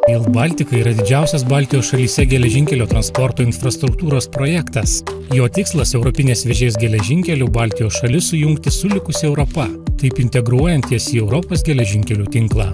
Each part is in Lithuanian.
Rail Baltica yra didžiausias Baltijos šalyse geležinkelio transporto infrastruktūros projektas. Jo tikslas Europinės vėžės geležinkelių Baltijos šalis sujungti su likusia Europa, taip integruojant jas į Europos geležinkelių tinklą.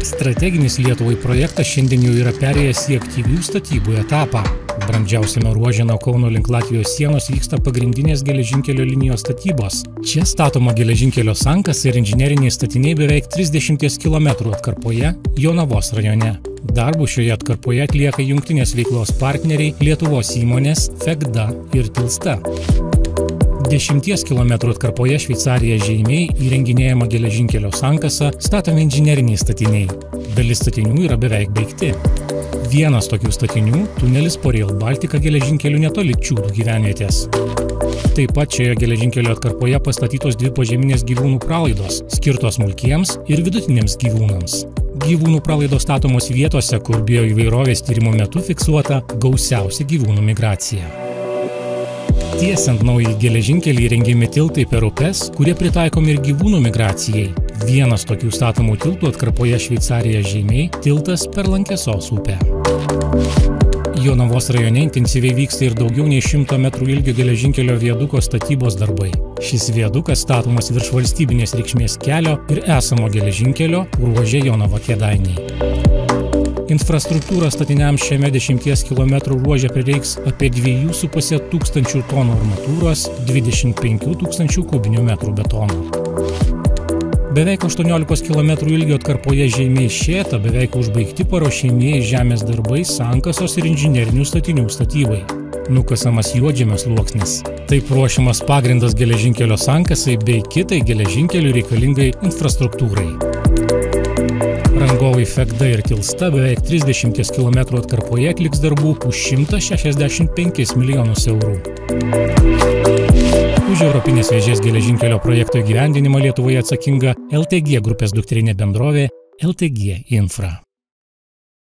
Strateginis Lietuvai projektas šiandien jau yra perėjęs į aktyvių statybų etapą. Brandžiausiame ruože nuo Kauno link Latvijos sienos vyksta pagrindinės geležinkelio linijos statybos. Čia statoma geležinkelio sankasa ir inžineriniai statiniai beveik 30 km atkarpoje Jonavos rajone. Darbus šioje atkarpoje atlieka jungtinės veiklos partneriai Lietuvos įmonės FEGDA ir Tilsta. 10 km atkarpoje Šveicarija Žeimiai įrenginėjama geležinkelio sankasa, statomi inžineriniai statiniai. Dalis statinių yra beveik baigti. Vienas tokių statinių – tunelis po Rail Baltica geležinkeliu netoli Čiūdų gyvenvietės. Taip pat šioje geležinkelio atkarpoje pastatytos 2 požeminės gyvūnų pralaidos, skirtos smulkiems ir vidutiniams gyvūnams. Gyvūnų pralaidos statomos vietose, kur bioįvairovės tyrimo metu fiksuota gausiausia gyvūnų migracija. Tiesiant naują geležinkelį įrengiami tiltai per upes, kurie pritaikomi ir gyvūnų migracijai. Vienas tokių statomų tiltų atkarpoje Šveicarija Žeimiai – tiltas per Lankesos upę. Jonavos rajone intensyviai vyksta ir daugiau nei 100 metrų ilgio geležinkelio viaduko statybos darbai. Šis viadukas statomas virš valstybinės reikšmės kelio ir esamo geležinkelio ruože Jonava-Kėdainiai. Infrastruktūros statiniams šiame 10 km ruože prireiks apie 2,5 tūkstančių tonų armatūros, 25 tūkstančių kubinių metrų betono. Beveik 18 km ilgio atkarpoje Žeimiai Šėta beveik užbaigti paruošiamieji žemės darbai sankasos ir inžinerinių statinių statybai. Nukasamas juodžemio sluoksnis. Taip ruošiamas pagrindas geležinkelio sankasai bei kitai geležinkelių reikalingai infrastruktūrai. Rangovai FEGDA ir Tilsta beveik 30 km atkarpoje atliks darbų už 165 milijonus eurų. Už Europinės vėžės geležinkelio projekto įgyvendinimą Lietuvoje atsakinga LTG grupės dukterinė bendrovė LTG Infra.